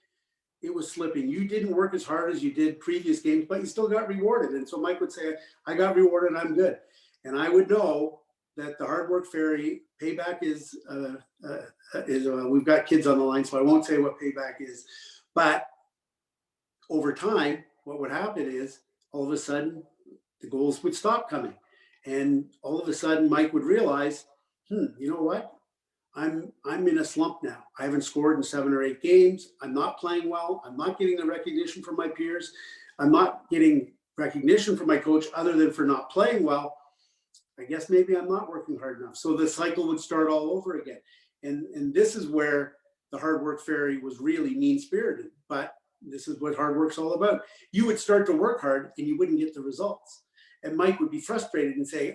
it was slipping. You didn't work as hard as you did previous games, but you still got rewarded. And so Mike would say, I got rewarded, I'm good. And I would know that the hard work fairy payback is we've got kids on the line, so I won't say what payback is, but over time, what would happen is all of a sudden the goals would stop coming. And all of a sudden Mike would realize, you know what? I'm in a slump now. I haven't scored in 7 or 8 games. I'm not playing well. I'm not getting the recognition from my peers. I'm not getting recognition from my coach other than for not playing well. I guess maybe I'm not working hard enough. So the cycle would start all over again. And this is where the hard work fairy was really mean-spirited, but this is what hard work's all about. You would start to work hard and you wouldn't get the results. And Mike would be frustrated and say,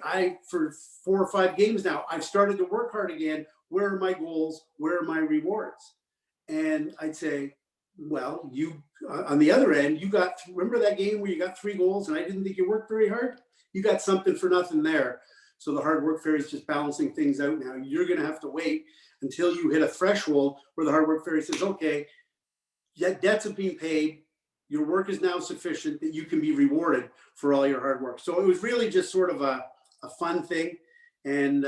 for 4 or 5 games now, I've started to work hard again. Where are my goals? Where are my rewards? And I'd say, well, you, on the other end, remember that game where you got 3 goals and I didn't think you worked very hard? You got something for nothing there. So the hard work fairy is just balancing things out now. You're going to have to wait until you hit a threshold where the hard work fairy says, okay, debts have been paid. Your work is now sufficient that you can be rewarded for all your hard work. So it was really just sort of a fun thing. And,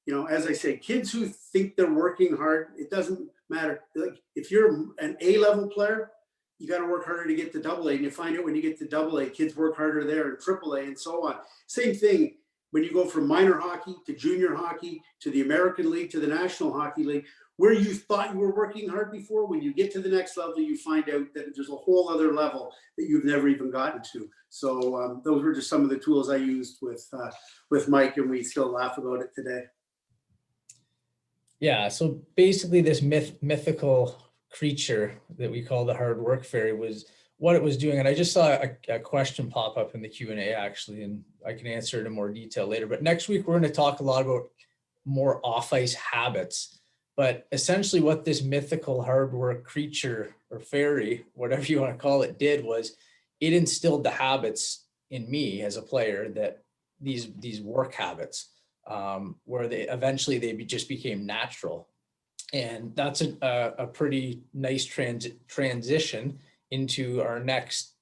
you know, as I say, kids who think they're working hard, it doesn't matter. Like if you're an A-level player, you got to work harder to get to AA. And you find out when you get to AA, kids work harder there, and AAA and so on. Same thing when you go from minor hockey to junior hockey to the American League to the National Hockey League, where you thought you were working hard before, when you get to the next level, you find out that there's a whole other level that you've never even gotten to. So those were just some of the tools I used with Mike, and we still laugh about it today. Yeah, so basically this mythical creature that we call the hard work fairy was what it was doing. And I just saw a question pop up in the Q&A actually, and I can answer it in more detail later. But next week, we're going to talk a lot about more off-ice habits. But essentially what this mythical hard work creature or fairy, whatever you want to call it, did was it instilled the habits in me as a player, that these work habits, where they eventually just became natural. And that's a pretty nice transition into our next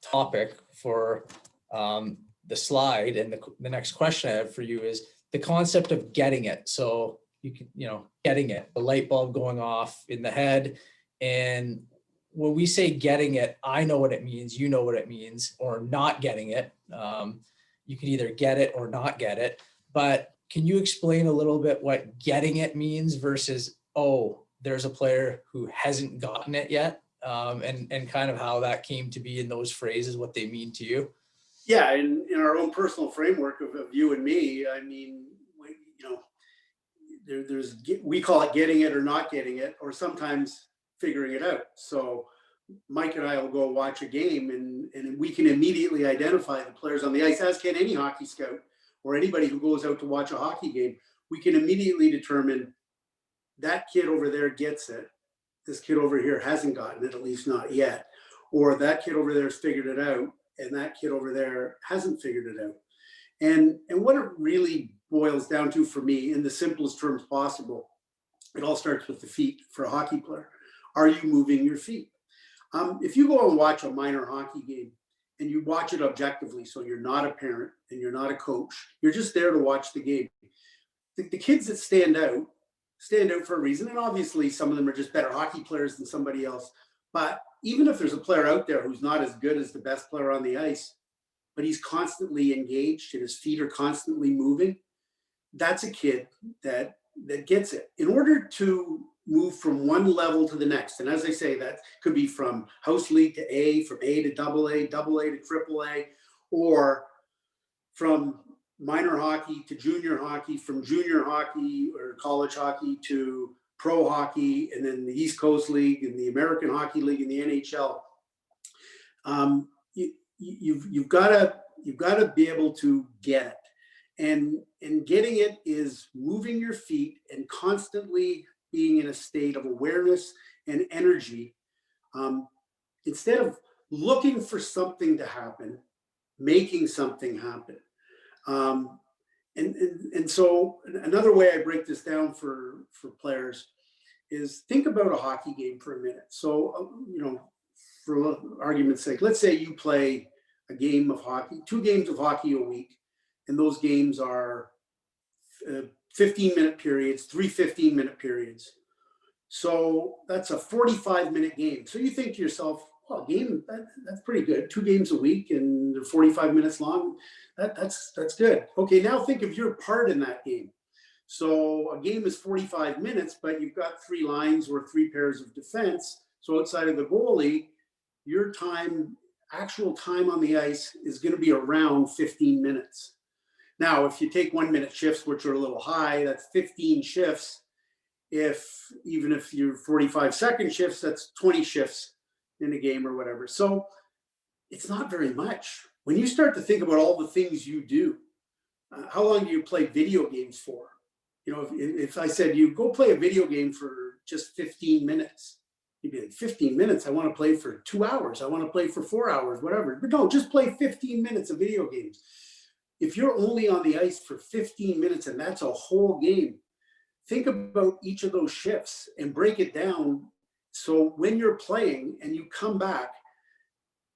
topic for the slide. And the next question I have for you is the concept of getting it. So you can, getting it, the light bulb going off in the head. And when we say getting it, I know what it means, you know what it means, or not getting it. You can either get it or not get it. But can you explain a little bit what getting it means versus, oh, there's a player who hasn't gotten it yet, and kind of how that came to be in those phrases, what they mean to you? Yeah, in our own personal framework of you and me, I mean, we call it getting it or not getting it, or sometimes figuring it out. So Mike and I will go watch a game and we can immediately identify the players on the ice, as can any hockey scout or anybody who goes out to watch a hockey game. We can immediately determine that kid over there gets it. This kid over here hasn't gotten it, at least not yet. Or that kid over there has figured it out and that kid over there hasn't figured it out. And what it really boils down to for me, in the simplest terms possible, it all starts with the feet for a hockey player. Are you moving your feet? If you go and watch a minor hockey game and you watch it objectively, so you're not a parent and you're not a coach, you're just there to watch the game. The kids that stand out for a reason, and obviously some of them are just better hockey players than somebody else, but even if there's a player out there who's not as good as the best player on the ice, but he's constantly engaged and his feet are constantly moving, that's a kid that gets it. In order to move from one level to the next, and as I say, that could be from house league to A, from A to AA to AAA, or from minor hockey to junior hockey, from junior hockey or college hockey to pro hockey, and then the East Coast League and the American Hockey League and the NHL. You've got to be able to get it. And getting it is moving your feet and constantly being in a state of awareness and energy. Instead of looking for something to happen, making something happen. And so another way I break this down for players is think about a hockey game for a minute. So, for argument's sake, let's say you play a game of hockey, 2 games of hockey a week, and those games are 15-minute periods, 3 15-minute periods. So that's a 45-minute game. So you think to yourself, well, game, that's pretty good. 2 games a week and they're 45 minutes long. That's good. Okay, now think of your part in that game. So a game is 45 minutes, but you've got 3 lines or 3 pairs of defense. So outside of the goalie, your time, actual time on the ice is going to be around 15 minutes. Now, if you take 1-minute shifts, which are a little high, that's 15 shifts. Even if you're 45-second shifts, that's 20 shifts in a game or whatever. So it's not very much. When you start to think about all the things you do, how long do you play video games for? If I said you go play a video game for just 15 minutes, you'd be like, 15 minutes? I want to play for 2 hours. I want to play for 4 hours, whatever. But no, just play 15 minutes of video games. If you're only on the ice for 15 minutes and that's a whole game, think about each of those shifts and break it down. So when you're playing and you come back,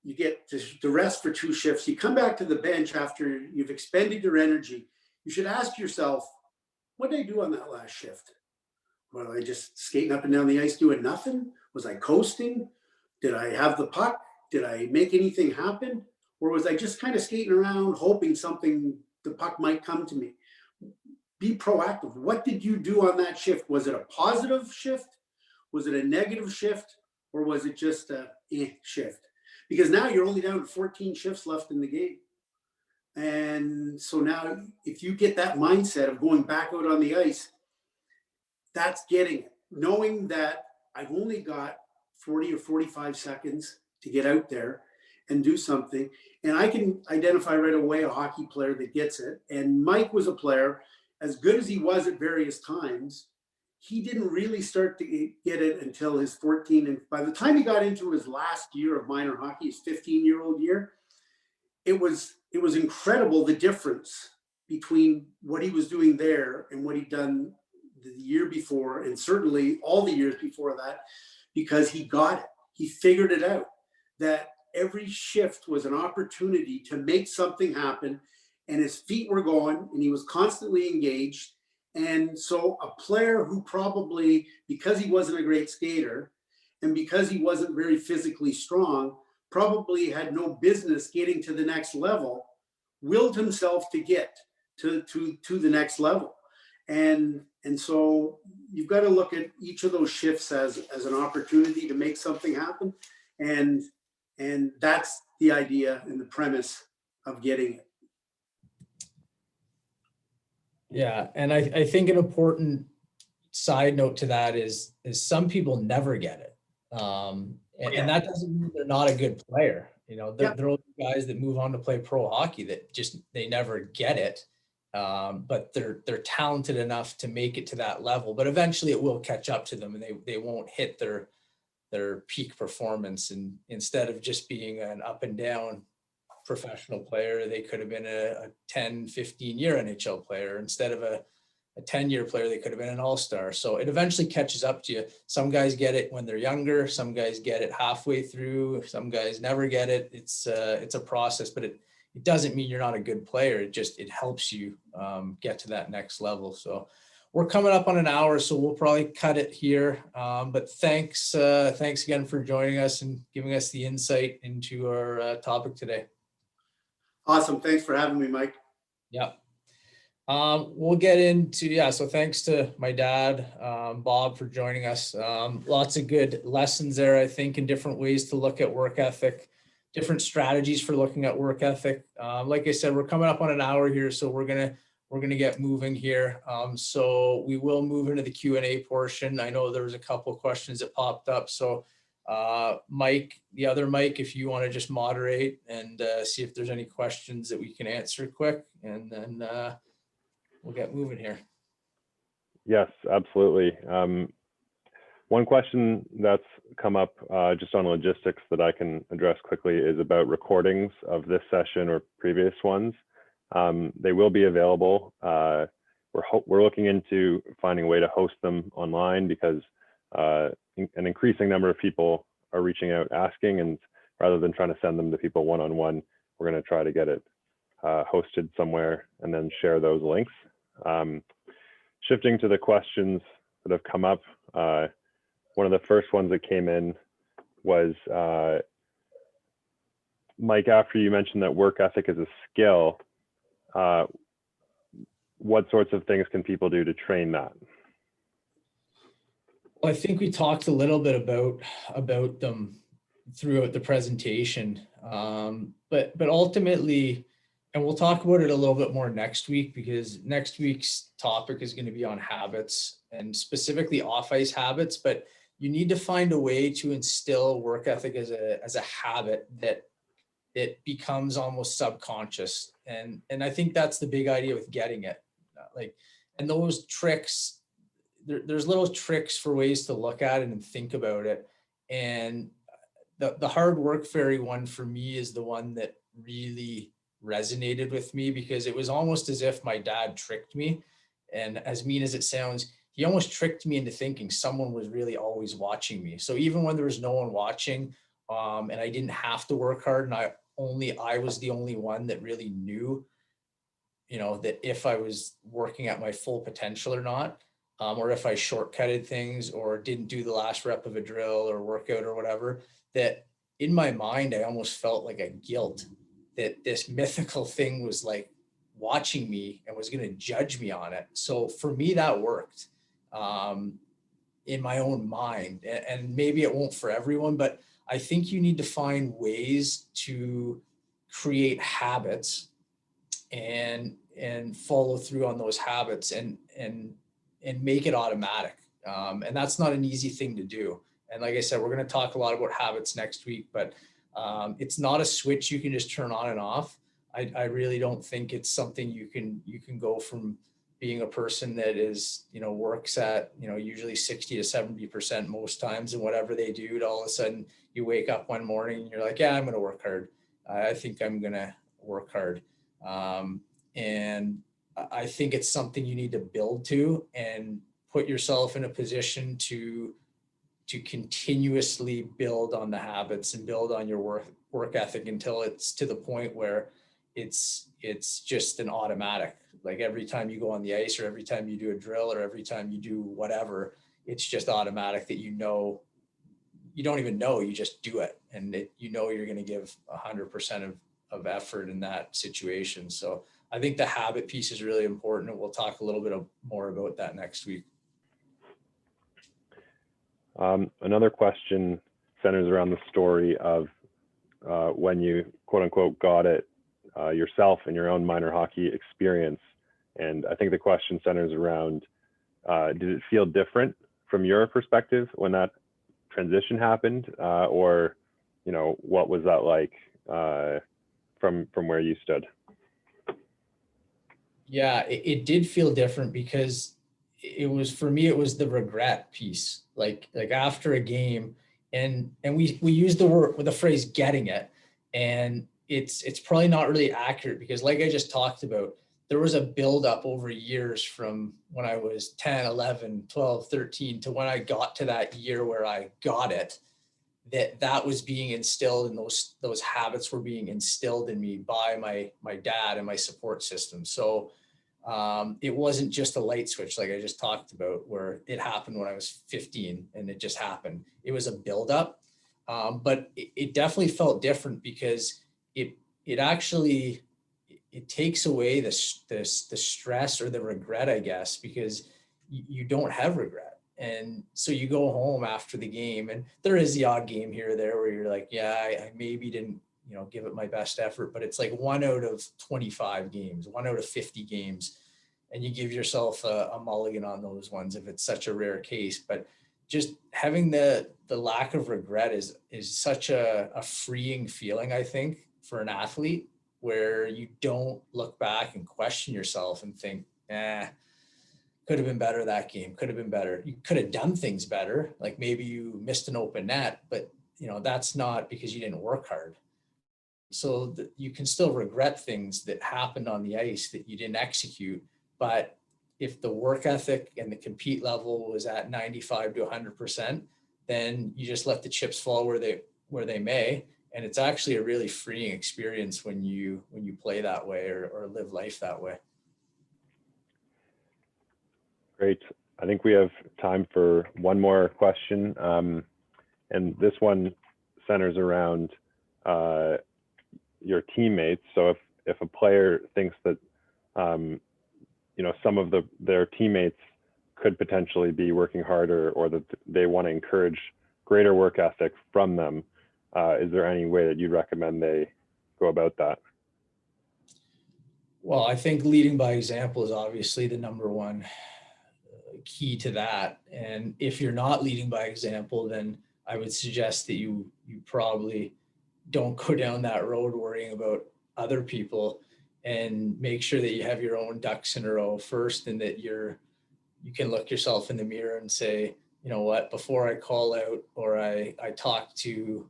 you get the rest for 2 shifts. You come back to the bench after you've expended your energy. You should ask yourself, what did I do on that last shift? Was I just skating up and down the ice doing nothing? Was I coasting? Did I have the puck? Did I make anything happen? Or was I just kind of skating around hoping the puck might come to me? Be proactive. What did you do on that shift? Was it a positive shift? Was it a negative shift? Or was it just a shift? Because now you're only down to 14 shifts left in the game. And so now if you get that mindset of going back out on the ice, that's getting it. Knowing that I've only got 40 or 45 seconds to get out there and do something. And I can identify right away a hockey player that gets it. And Mike was a player, as good as he was at various times, he didn't really start to get it until his 14. And by the time he got into his last year of minor hockey, his 15-year-old year, it was incredible the difference between what he was doing there and what he'd done the year before, and certainly all the years before that, because he got it. He figured it out, that every shift was an opportunity to make something happen, and his feet were going and he was constantly engaged. And so a player who probably, because he wasn't a great skater and because he wasn't very physically strong, probably had no business getting to the next level, willed himself to get to the next level. And so you've got to look at each of those shifts as an opportunity to make something happen. And that's the idea and the premise of getting it. Yeah, and I think an important side note to that is some people never get it. And that doesn't mean they're not a good player. There are guys that move on to play pro hockey that just, they never get it. But they're talented enough to make it to that level, but eventually it will catch up to them and they won't hit their peak performance. And instead of just being an up and down professional player, they could have been a 10, 15-year NHL player. Instead of a 10-year player, they could have been an all-star. So it eventually catches up to you. Some guys get it when they're younger. Some guys get it halfway through. Some guys never get it. It's a process, but it doesn't mean you're not a good player. It helps you get to that next level. So we're coming up on an hour, so we'll probably cut it here. But thanks again for joining us and giving us the insight into our topic today. Awesome. Thanks for having me, Mike. Yeah. We'll get into, so thanks to my dad, Bob, for joining us. Lots of good lessons there, I think, in different ways to look at work ethic, different strategies for looking at work ethic. Like I said, we're coming up on an hour here, so we're gonna get moving here. So we will move into the Q&A portion. I know there was a couple of questions that popped up. So Mike, the other Mike, if you want to just moderate and see if there's any questions that we can answer quick, and then we'll get moving here. Yes, absolutely. One question that's come up just on logistics that I can address quickly is about recordings of this session or previous ones. They will be available. We're looking into finding a way to host them online because an increasing number of people are reaching out asking, and rather than trying to send them to people one-on-one, we're going to try to get it hosted somewhere and then share those links. Shifting to the questions that have come up, one of the first ones that came in was, Mike, after you mentioned that work ethic is a skill, what sorts of things can people do to train that? Well, I think we talked a little bit about them throughout the presentation, but ultimately, and we'll talk about it a little bit more next week, because next week's topic is going to be on habits and specifically off-ice habits. But you need to find a way to instill work ethic as a habit that it becomes almost subconscious. And I think that's the big idea with getting it. And those tricks, there's little tricks for ways to look at it and think about it. And the hard work fairy one for me is the one that really resonated with me, because it was almost as if my dad tricked me. And as mean as it sounds, he almost tricked me into thinking someone was really always watching me. So even when there was no one watching, and I didn't have to work hard, and I was the only one that really knew, that if I was working at my full potential or not, or if I shortcutted things or didn't do the last rep of a drill or workout or whatever, that in my mind, I almost felt like a guilt that this mythical thing was like watching me and was going to judge me on it. So for me, that worked in my own mind, and maybe it won't for everyone, but I think you need to find ways to create habits and follow through on those habits and make it automatic. And that's not an easy thing to do. And like I said, we're going to talk a lot about habits next week, but it's not a switch you can just turn on and off. I really don't think it's something you can go from being a person that is, works at, usually 60 to 70% most times, and whatever they do, to all of a sudden you wake up one morning and you're like, yeah, I'm going to work hard. I think I'm going to work hard. And I think it's something you need to build to and put yourself in a position to continuously build on the habits and build on your work ethic until it's to the point where it's just an automatic. Like every time you go on the ice, or every time you do a drill, or every time you do whatever, it's just automatic that you don't even know, you just do it. And you're going to give 100% of effort in that situation. So I think the habit piece is really important, and we'll talk a little bit more about that next week. Another question centers around the story of when you quote unquote got it yourself in your own minor hockey experience. And I think the question centers around, did it feel different from your perspective when that transition happened? Or, what was that like from where you stood? Yeah, it did feel different, because it was, for me, it was the regret piece. Like after a game, and we use the phrase getting it, and it's probably not really accurate, because like I just talked about, there was a buildup over years from when I was 10, 11, 12, 13 to when I got to that year where I got it, that was being instilled, and those habits were being instilled in me by my dad and my support system. So It wasn't just a light switch like I just talked about, where it happened when I was 15 and it just happened. It was a buildup, but it definitely felt different because it actually it takes away the stress or the regret, I guess, because you don't have regret. And so you go home after the game, and there is the odd game here or there where you're like, yeah, I maybe didn't, give it my best effort, but it's like 1 out of 25 games, 1 out of 50 games. And you give yourself a mulligan on those ones if it's such a rare case. But just having the lack of regret is such a freeing feeling, I think, for an athlete, where you don't look back and question yourself and think, could have been better that game, could have been better. You could have done things better. Like maybe you missed an open net, but that's not because you didn't work hard. So you can still regret things that happened on the ice that you didn't execute. But if the work ethic and the compete level was at 95 to 100%, then you just let the chips fall where they may. And it's actually a really freeing experience when you play that way or live life that way. Great. I think we have time for one more question. And this one centers around your teammates. So if a player thinks that, some of their teammates could potentially be working harder, or that they want to encourage greater work ethic from them, is there any way that you'd recommend they go about that? Well, I think leading by example is obviously the number one key to that. And if you're not leading by example, then I would suggest that you probably don't go down that road worrying about other people, and make sure that you have your own ducks in a row first, and that you can look yourself in the mirror and say, you know what, before I call out or I talk to,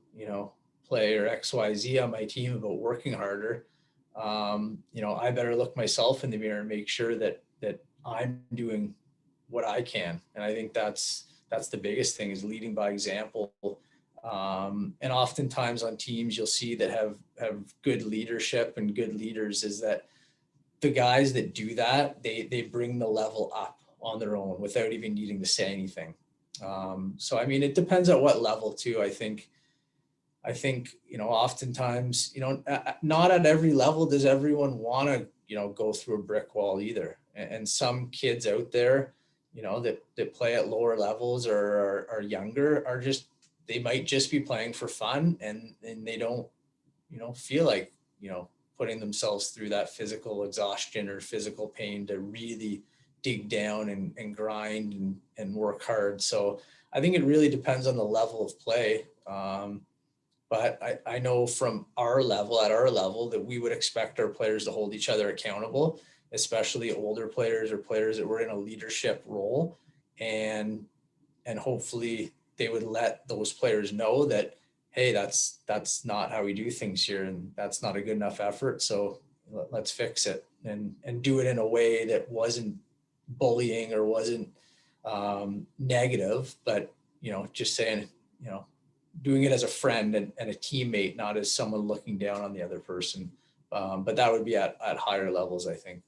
player XYZ on my team about working harder, I better look myself in the mirror and make sure that I'm doing what I can. And I think that's the biggest thing, is leading by example. And oftentimes on teams you'll see that have good leadership and good leaders, is that the guys that do that, they bring the level up on their own without even needing to say anything. So, I mean, it depends at what level too. I think, oftentimes, not at every level does everyone want to, go through a brick wall either. And some kids out there, that play at lower levels or are younger, they might just be playing for fun, and they don't, feel like, putting themselves through that physical exhaustion or physical pain to really dig down and grind and work hard. So I think it really depends on the level of play. But I know from at our level, that we would expect our players to hold each other accountable, especially older players or players that were in a leadership role. And hopefully they would let those players know that, hey, that's not how we do things here, and that's not a good enough effort. So let's fix it, and do it in a way that wasn't bullying or wasn't negative, but just saying, doing it as a friend and a teammate, not as someone looking down on the other person. But that would be at higher levels, I think.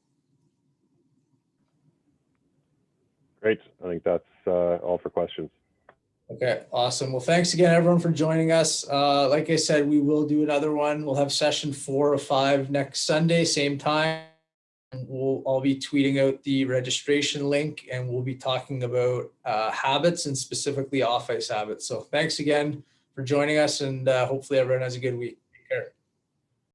Great. I think that's all for questions. Okay, awesome. Well, thanks again, everyone, for joining us. Like I said, we will do another one. We'll have session 4 of 5 next Sunday, same time. I'll be tweeting out the registration link, and we'll be talking about habits, and specifically off-ice habits. So thanks again for joining us, and hopefully everyone has a good week.